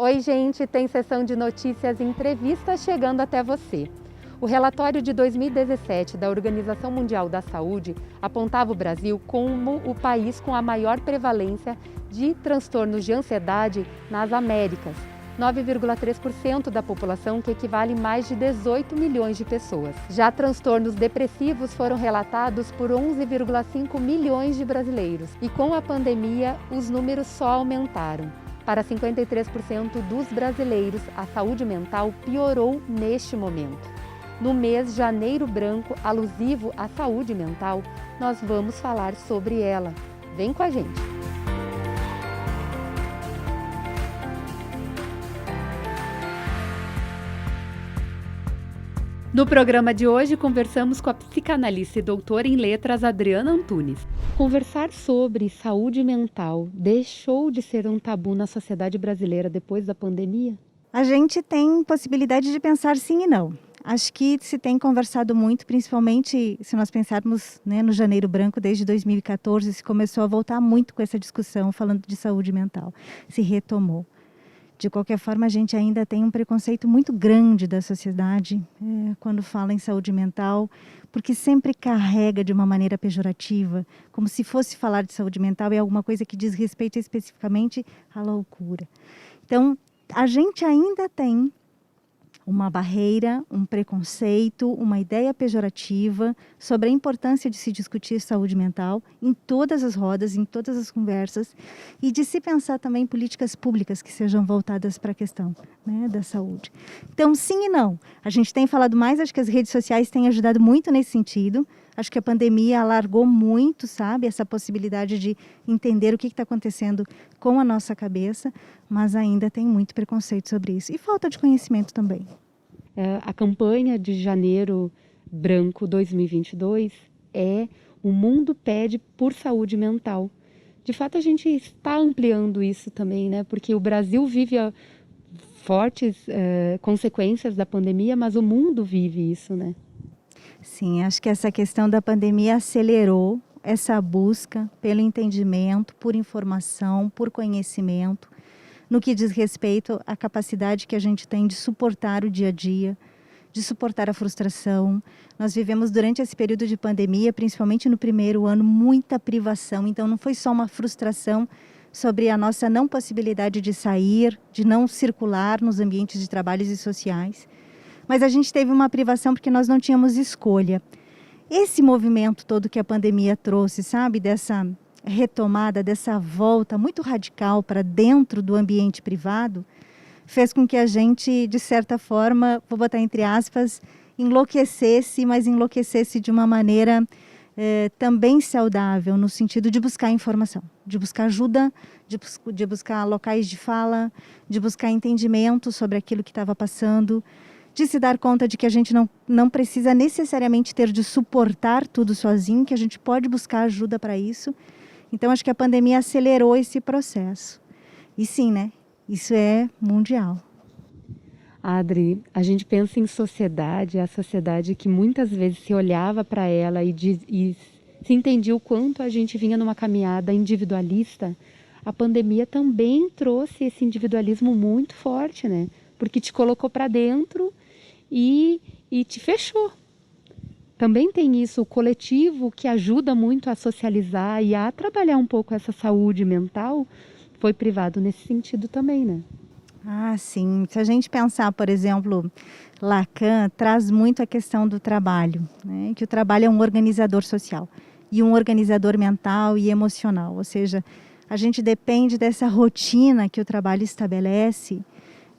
Oi, gente, tem sessão de notícias e entrevistas chegando até você. O relatório de 2017 da Organização Mundial da Saúde apontava o Brasil como o país com a maior prevalência de transtornos de ansiedade nas Américas, 9,3% da população, que equivale a mais de 18 milhões de pessoas. Já transtornos depressivos foram relatados por 11,5 milhões de brasileiros e com a pandemia os números só aumentaram. Para 53% dos brasileiros, a saúde mental piorou neste momento. No mês Janeiro Branco, alusivo à saúde mental, nós vamos falar sobre ela. Vem com a gente! No programa de hoje, conversamos com a psicanalista e doutora em letras Adriana Antunes. Conversar sobre saúde mental deixou de ser um tabu na sociedade brasileira depois da pandemia? A gente tem possibilidade de pensar sim e não. Acho que se tem conversado muito, principalmente se nós pensarmos, no Janeiro Branco, desde 2014, se começou a voltar muito com essa discussão, falando de saúde mental, se retomou. De qualquer forma, a gente ainda tem um preconceito muito grande da sociedade quando fala em saúde mental, porque sempre carrega de uma maneira pejorativa, como se fosse falar de saúde mental é alguma coisa que diz respeito especificamente à loucura. Então, a gente ainda tem uma barreira, um preconceito, uma ideia pejorativa sobre a importância de se discutir saúde mental em todas as rodas, em todas as conversas, e de se pensar também em políticas públicas que sejam voltadas para a questão da saúde. Então, sim e não. A gente tem falado mais, acho que as redes sociais têm ajudado muito nesse sentido. Acho que a pandemia alargou muito, essa possibilidade de entender o que está acontecendo com a nossa cabeça, mas ainda tem muito preconceito sobre isso. E falta de conhecimento também. A campanha de Janeiro Branco 2022 é "O mundo pede por saúde mental". De fato, a gente está ampliando isso também, porque o Brasil vive fortes consequências da pandemia, mas o mundo vive isso, Sim, acho que essa questão da pandemia acelerou essa busca pelo entendimento, por informação, por conhecimento, no que diz respeito à capacidade que a gente tem de suportar o dia a dia, de suportar a frustração. Nós vivemos durante esse período de pandemia, principalmente no primeiro ano, muita privação. Então não foi só uma frustração sobre a nossa não possibilidade de sair, de não circular nos ambientes de trabalhos e sociais, mas a gente teve uma privação porque nós não tínhamos escolha. Esse movimento todo que a pandemia trouxe, dessa retomada, dessa volta muito radical para dentro do ambiente privado, fez com que a gente, de certa forma, vou botar entre aspas, enlouquecesse, mas enlouquecesse de uma maneira também saudável, no sentido de buscar informação, de buscar ajuda, de buscar locais de fala, de buscar entendimento sobre aquilo que estava passando, de se dar conta de que a gente não precisa necessariamente ter de suportar tudo sozinho, que a gente pode buscar ajuda para isso. Então, acho que a pandemia acelerou esse processo. E sim, isso é mundial. Adri, a gente pensa em sociedade, a sociedade que muitas vezes se olhava para ela e se entendia o quanto a gente vinha numa caminhada individualista. A pandemia também trouxe esse individualismo muito forte, porque te colocou para dentro e te fechou. Também tem isso, o coletivo, que ajuda muito a socializar e a trabalhar um pouco essa saúde mental, foi privado nesse sentido também, Ah, sim. Se a gente pensar, por exemplo, Lacan traz muito a questão do trabalho, que o trabalho é um organizador social e um organizador mental e emocional, ou seja, a gente depende dessa rotina que o trabalho estabelece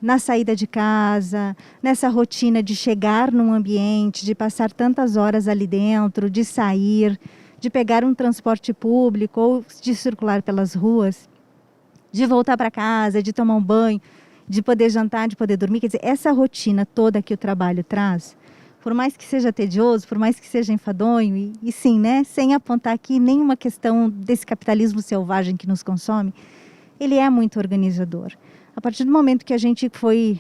na saída de casa, nessa rotina de chegar num ambiente, de passar tantas horas ali dentro, de sair, de pegar um transporte público ou de circular pelas ruas, de voltar para casa, de tomar um banho, de poder jantar, de poder dormir. Quer dizer, essa rotina toda que o trabalho traz, por mais que seja tedioso, por mais que seja enfadonho, e sim, sem apontar aqui nenhuma questão desse capitalismo selvagem que nos consome, ele é muito organizador. A partir do momento que a gente foi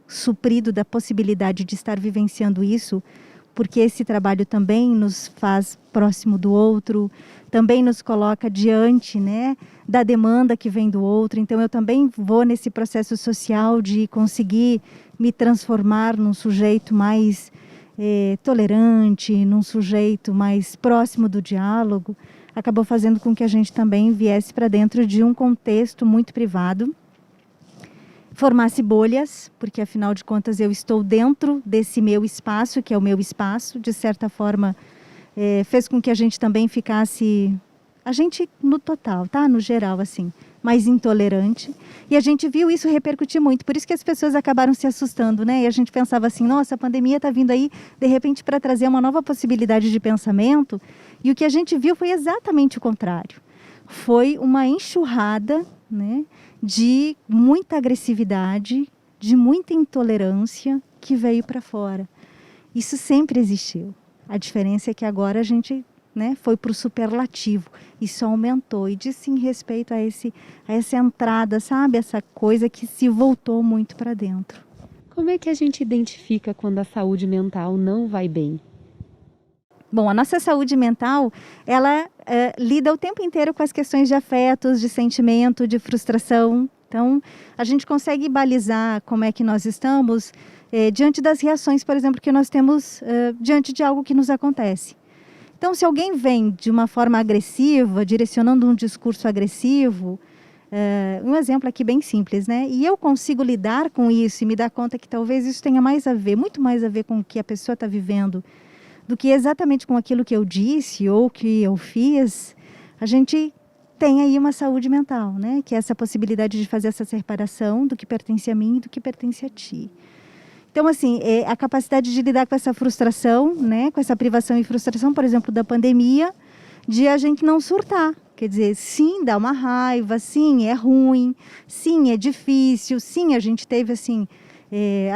suprido da possibilidade de estar vivenciando isso porque esse trabalho também nos faz próximo do outro, também nos coloca diante, né, da demanda que vem do outro. Então eu também vou nesse processo social de conseguir me transformar num sujeito mais tolerante, num sujeito mais próximo do diálogo, acabou fazendo com que a gente também viesse para dentro de um contexto muito privado, formasse bolhas, porque afinal de contas eu estou dentro desse meu espaço, que é o meu espaço, de certa forma fez com que a gente também ficasse, a gente no total, tá? No geral, assim, mais intolerante. E a gente viu isso repercutir muito, por isso que as pessoas acabaram se assustando, né? E a gente pensava assim, nossa, a pandemia está vindo aí, de repente, para trazer uma nova possibilidade de pensamento. E o que a gente viu foi exatamente o contrário. Foi uma enxurrada, né, de muita agressividade, de muita intolerância que veio para fora. Isso sempre existiu. A diferença é que agora a gente, né, foi para o superlativo. Isso aumentou. E disse em respeito a essa entrada, sabe? Essa coisa que se voltou muito para dentro. Como é que a gente identifica quando a saúde mental não vai bem? Bom, a nossa saúde mental, ela lida o tempo inteiro com as questões de afetos, de sentimento, de frustração. Então, a gente consegue balizar como é que nós estamos diante das reações, por exemplo, que nós temos diante de algo que nos acontece. Então, se alguém vem de uma forma agressiva, direcionando um discurso agressivo, um exemplo aqui bem simples, né? E eu consigo lidar com isso e me dar conta que talvez isso tenha mais a ver, muito mais a ver com o que a pessoa está vivendo, do que exatamente com aquilo que eu disse ou que eu fiz, a gente tem aí uma saúde mental, né? Que é essa possibilidade de fazer essa separação do que pertence a mim e do que pertence a ti. Então, assim, a capacidade de lidar com essa frustração, né? Com essa privação e frustração, por exemplo, da pandemia, de a gente não surtar. Quer dizer, sim, dá uma raiva, sim, é ruim, sim, é difícil, sim, a gente teve, assim,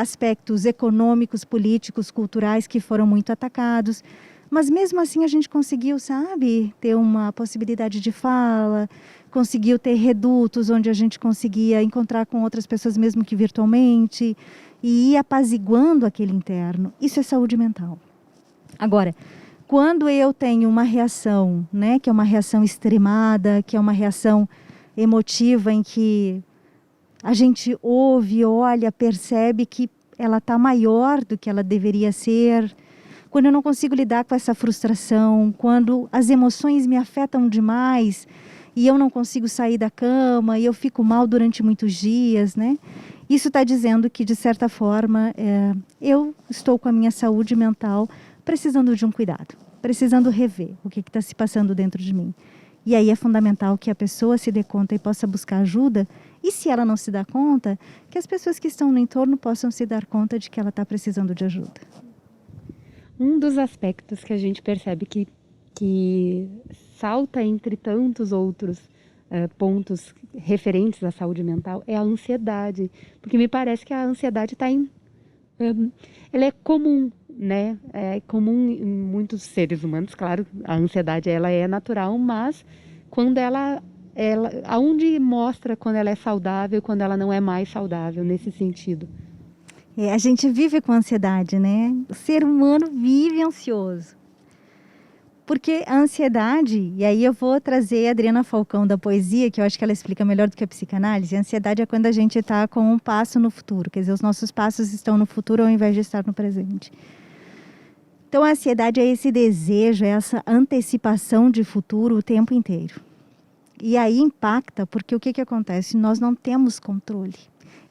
aspectos econômicos, políticos, culturais que foram muito atacados, mas mesmo assim a gente conseguiu, sabe, ter uma possibilidade de fala, conseguiu ter redutos onde a gente conseguia encontrar com outras pessoas mesmo que virtualmente e ir apaziguando aquele interno. Isso é saúde mental. Agora, quando eu tenho uma reação, né, que é uma reação extremada, que é uma reação emotiva em que a gente ouve, olha, percebe que ela está maior do que ela deveria ser. Quando eu não consigo lidar com essa frustração, quando as emoções me afetam demais e eu não consigo sair da cama e eu fico mal durante muitos dias, né? Isso está dizendo que, de certa forma, eu estou com a minha saúde mental precisando de um cuidado, precisando rever o que está se passando dentro de mim. E aí é fundamental que a pessoa se dê conta e possa buscar ajuda. E se ela não se dá conta, que as pessoas que estão no entorno possam se dar conta de que ela está precisando de ajuda. Um dos aspectos que a gente percebe que salta entre tantos outros pontos referentes à saúde mental é a ansiedade. Porque me parece que a ansiedade ela é comum, né? É comum em muitos seres humanos, claro, a ansiedade ela é natural, mas quando aonde mostra quando ela é saudável e quando ela não é mais saudável nesse sentido? A gente vive com ansiedade, né? O ser humano vive ansioso. Porque a ansiedade, e aí eu vou trazer a Adriana Falcão da poesia, que eu acho que ela explica melhor do que a psicanálise. A ansiedade é quando a gente está com um passo no futuro, quer dizer, os nossos passos estão no futuro ao invés de estar no presente. Então a ansiedade é esse desejo, é essa antecipação de futuro o tempo inteiro. E aí impacta, porque o que acontece? Nós não temos controle.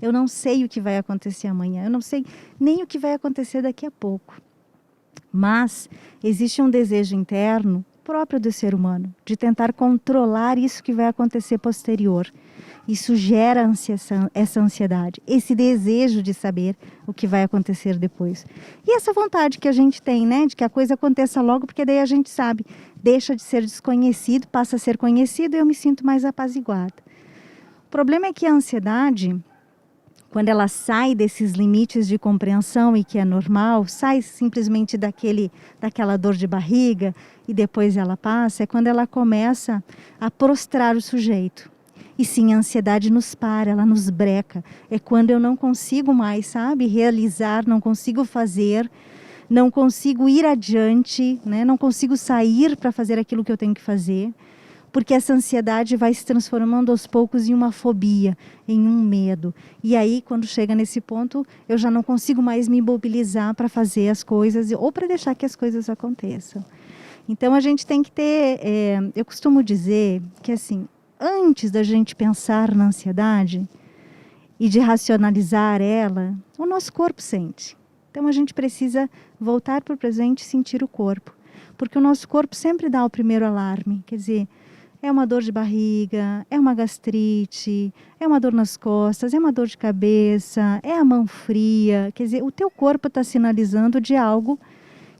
Eu não sei o que vai acontecer amanhã, eu não sei nem o que vai acontecer daqui a pouco. Mas existe um desejo interno próprio do ser humano, de tentar controlar isso que vai acontecer posterior. Isso gera essa ansiedade, esse desejo de saber o que vai acontecer depois. E essa vontade que a gente tem, né, de que a coisa aconteça logo, porque daí a gente sabe, deixa de ser desconhecido, passa a ser conhecido e eu me sinto mais apaziguada. O problema é que a ansiedade, quando ela sai desses limites de compreensão e que é normal, sai simplesmente daquela dor de barriga e depois ela passa, é quando ela começa a prostrar o sujeito. E sim, a ansiedade nos para, ela nos breca. É quando eu não consigo mais, sabe, realizar, não consigo fazer, não consigo ir adiante, né? Não consigo sair para fazer aquilo que eu tenho que fazer, porque essa ansiedade vai se transformando aos poucos em uma fobia, em um medo. E aí, quando chega nesse ponto, eu já não consigo mais me mobilizar para fazer as coisas ou para deixar que as coisas aconteçam. Então, a gente tem que ter... eu costumo dizer que, assim, antes da gente pensar na ansiedade e de racionalizar ela, o nosso corpo sente. Então, a gente precisa voltar para o presente e sentir o corpo. Porque o nosso corpo sempre dá o primeiro alarme. Quer dizer, é uma dor de barriga, é uma gastrite, é uma dor nas costas, é uma dor de cabeça, é a mão fria. Quer dizer, o teu corpo está sinalizando de algo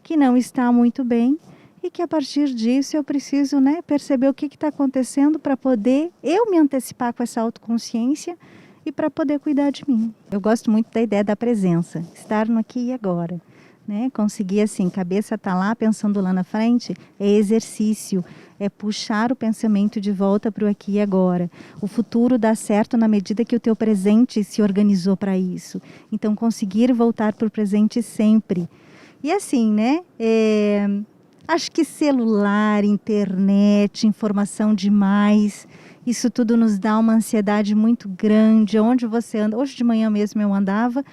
que não está muito bem e que a partir disso eu preciso, né, perceber o que está acontecendo para poder eu me antecipar com essa autoconsciência e para poder cuidar de mim. Eu gosto muito da ideia da presença, estar no aqui e agora. Né? Conseguir assim, cabeça está lá, pensando lá na frente, é exercício, é puxar o pensamento de volta para o aqui e agora. O futuro dá certo na medida que o teu presente se organizou para isso. Então, conseguir voltar para o presente sempre. E assim, né? Acho que celular, internet, informação demais, isso tudo nos dá uma ansiedade muito grande. Onde você anda? Hoje de manhã mesmo eu andava,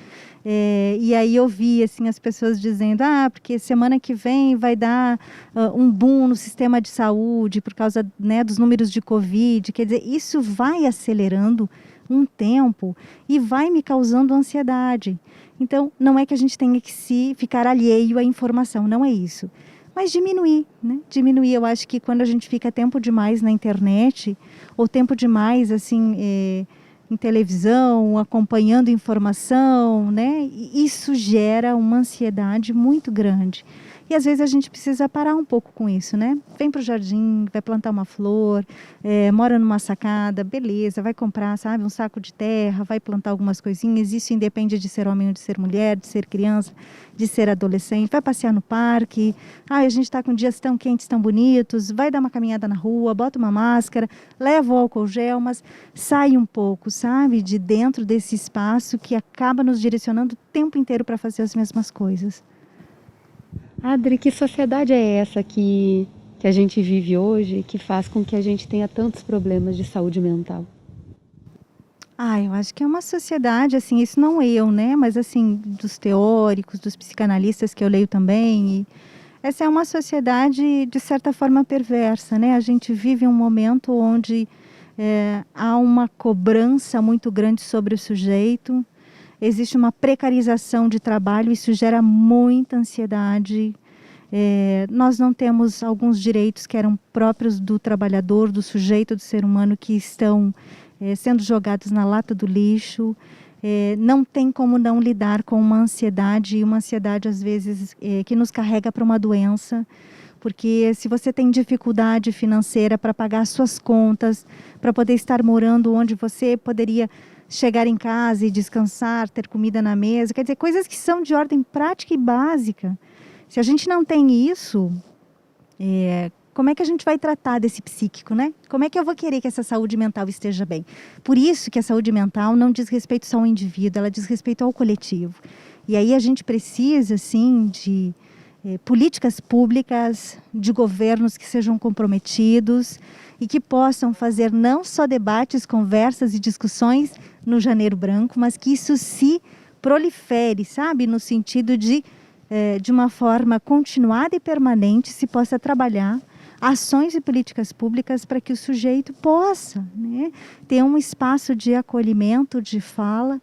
e aí eu vi assim, as pessoas dizendo, porque semana que vem vai dar um boom no sistema de saúde por causa, né, dos números de Covid. Quer dizer, isso vai acelerando um tempo e vai me causando ansiedade. Então, não é que a gente tenha que ficar alheio à informação, não é isso. Mas diminuir, né? Diminuir. Eu acho que quando a gente fica tempo demais na internet, ou tempo demais assim, em televisão, acompanhando informação, né? Isso gera uma ansiedade muito grande. E às vezes a gente precisa parar um pouco com isso, né? Vem para o jardim, vai plantar uma flor, mora numa sacada, beleza, vai comprar, sabe, um saco de terra, vai plantar algumas coisinhas. Isso independe de ser homem ou de ser mulher, de ser criança, de ser adolescente. Vai passear no parque. A gente está com dias tão quentes, tão bonitos. Vai dar uma caminhada na rua, bota uma máscara, leva o álcool gel, mas sai um pouco, sabe, de dentro desse espaço que acaba nos direcionando o tempo inteiro para fazer as mesmas coisas. Adri, que sociedade é essa que a gente vive hoje, que faz com que a gente tenha tantos problemas de saúde mental? Eu acho que é uma sociedade, assim, isso não eu, né, mas assim, dos teóricos, dos psicanalistas que eu leio também, e essa é uma sociedade de certa forma perversa, né, a gente vive um momento onde há uma cobrança muito grande sobre o sujeito, existe uma precarização de trabalho, isso gera muita ansiedade. Nós não temos alguns direitos que eram próprios do trabalhador, do sujeito, do ser humano, que estão sendo jogados na lata do lixo. Não tem como não lidar com uma ansiedade, e uma ansiedade às vezes que nos carrega para uma doença. Porque se você tem dificuldade financeira para pagar suas contas, para poder estar morando onde você poderia chegar em casa e descansar, ter comida na mesa, quer dizer, coisas que são de ordem prática e básica. Se a gente não tem isso, como é que a gente vai tratar desse psíquico, né? Como é que eu vou querer que essa saúde mental esteja bem? Por isso que a saúde mental não diz respeito só ao indivíduo, ela diz respeito ao coletivo. E aí a gente precisa, sim, de políticas públicas, de governos que sejam comprometidos e que possam fazer não só debates, conversas e discussões no Janeiro Branco, mas que isso se prolifere, sabe? No sentido de uma forma continuada e permanente, se possa trabalhar ações e políticas públicas para que o sujeito possa, né, ter um espaço de acolhimento, de fala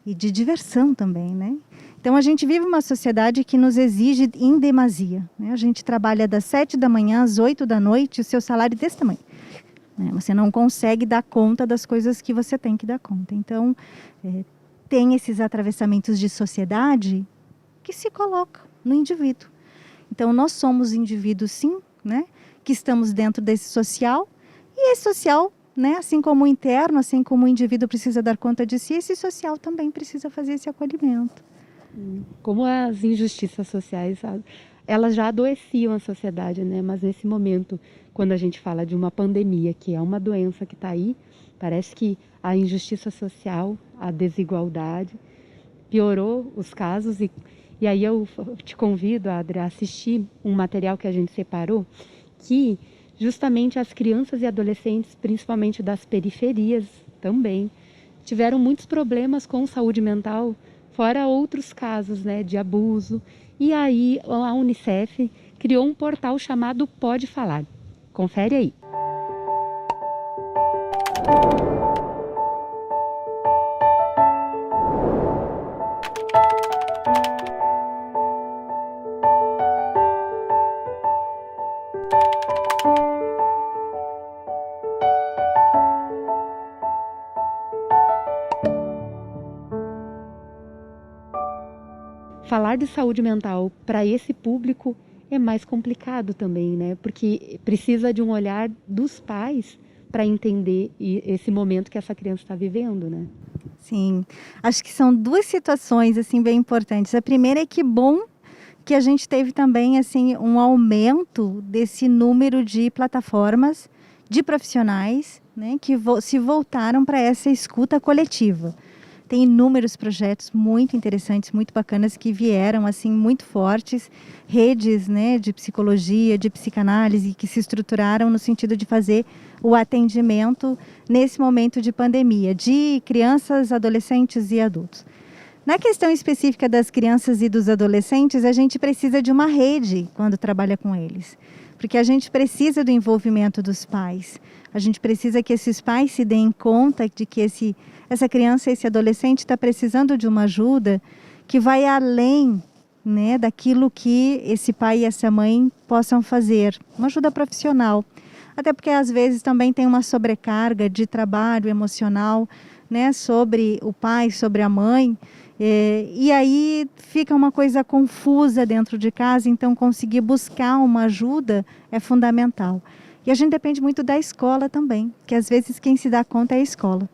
e de diversão também, né? Então, a gente vive uma sociedade que nos exige em demasia, né? A gente trabalha das 7 da manhã às 8 da noite, o seu salário é desse tamanho, né? Você não consegue dar conta das coisas que você tem que dar conta. Então, tem esses atravessamentos de sociedade que se colocam no indivíduo. Então, nós somos indivíduos, sim, né, que estamos dentro desse social, e esse social, né, assim como o interno, assim como o indivíduo precisa dar conta de si, esse social também precisa fazer esse acolhimento. Como as injustiças sociais, elas já adoeciam a sociedade, né? Mas nesse momento, quando a gente fala de uma pandemia, que é uma doença que está aí, parece que a injustiça social, a desigualdade, piorou os casos E aí eu te convido, Adri, a assistir um material que a gente separou, que justamente as crianças e adolescentes, principalmente das periferias também, tiveram muitos problemas com saúde mental, fora outros casos, né, de abuso. E aí a Unicef criou um portal chamado Pode Falar. Confere aí. Falar de saúde mental para esse público é mais complicado também, né? Porque precisa de um olhar dos pais para entender esse momento que essa criança está vivendo, né? Sim, acho que são duas situações assim bem importantes. A primeira é que bom que a gente teve também assim um aumento desse número de plataformas de profissionais, né, que se voltaram para essa escuta coletiva. Tem inúmeros projetos muito interessantes, muito bacanas que vieram assim muito fortes, redes, né, de psicologia, de psicanálise que se estruturaram no sentido de fazer o atendimento nesse momento de pandemia de crianças, adolescentes e adultos. Na questão específica das crianças e dos adolescentes, a gente precisa de uma rede quando trabalha com eles, porque a gente precisa do envolvimento dos pais. A gente precisa que esses pais se deem conta de que essa criança, esse adolescente está precisando de uma ajuda que vai além, né, daquilo que esse pai e essa mãe possam fazer, uma ajuda profissional. Até porque às vezes também tem uma sobrecarga de trabalho emocional, né, sobre o pai, sobre a mãe, e aí fica uma coisa confusa dentro de casa, então conseguir buscar uma ajuda é fundamental. E a gente depende muito da escola também, que às vezes quem se dá conta é a escola.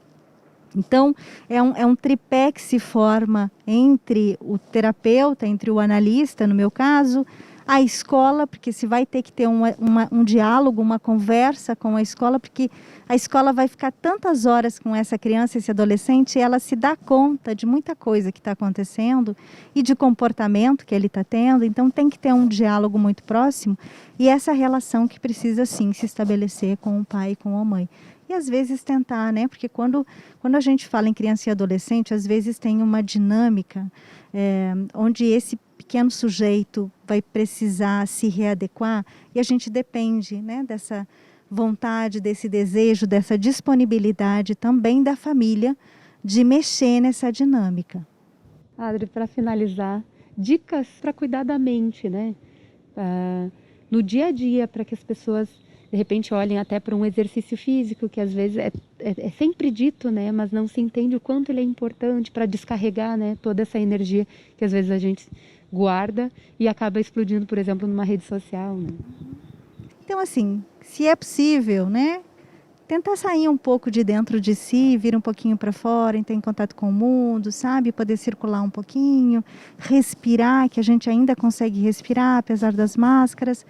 Então, é um tripé que se forma entre o terapeuta, entre o analista, no meu caso, a escola, porque se vai ter que ter um diálogo, uma conversa com a escola, porque a escola vai ficar tantas horas com essa criança, esse adolescente, e ela se dá conta de muita coisa que está acontecendo e de comportamento que ele está tendo, então tem que ter um diálogo muito próximo e essa relação que precisa sim se estabelecer com o pai e com a mãe. E às vezes tentar, né? Porque quando a gente fala em criança e adolescente, às vezes tem uma dinâmica onde esse pequeno sujeito vai precisar se readequar e a gente depende, né, dessa vontade, desse desejo, dessa disponibilidade também da família de mexer nessa dinâmica. Adri, para finalizar, dicas para cuidar da mente, né? No dia a dia, para que as pessoas de repente olhem até para um exercício físico, que às vezes é sempre dito, né? Mas não se entende o quanto ele é importante para descarregar, né, toda essa energia que às vezes a gente guarda e acaba explodindo, por exemplo, numa rede social, né? Então, assim, se é possível, né, tentar sair um pouco de dentro de si, vir um pouquinho para fora, entrar em contato com o mundo, sabe? Poder circular um pouquinho, respirar, que a gente ainda consegue respirar, apesar das máscaras.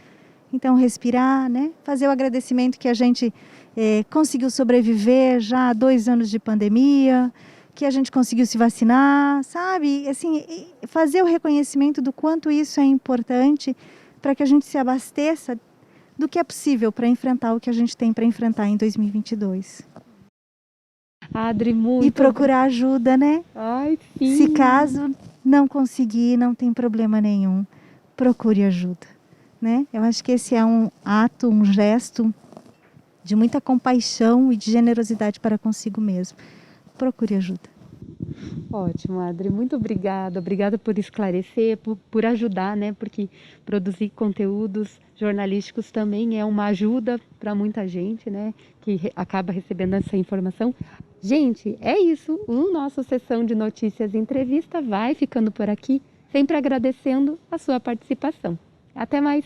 Então, respirar, né? Fazer o agradecimento que a gente conseguiu sobreviver já há 2 anos de pandemia, que a gente conseguiu se vacinar, sabe? Assim, fazer o reconhecimento do quanto isso é importante para que a gente se abasteça do que é possível para enfrentar o que a gente tem para enfrentar em 2022. Adri, muito... E procurar ajuda, né? Ai, sim. Se caso não conseguir, não tem problema nenhum, procure ajuda, né? Eu acho que esse é um ato, um gesto de muita compaixão e de generosidade para consigo mesmo. Procure ajuda. Ótimo, Adri, muito obrigada. Obrigada por esclarecer, por ajudar, né? Porque produzir conteúdos jornalísticos também é uma ajuda para muita gente, né? Que acaba recebendo essa informação. Gente, é isso. O nosso Sessão de Notícias e Entrevista vai ficando por aqui, sempre agradecendo a sua participação. Até mais!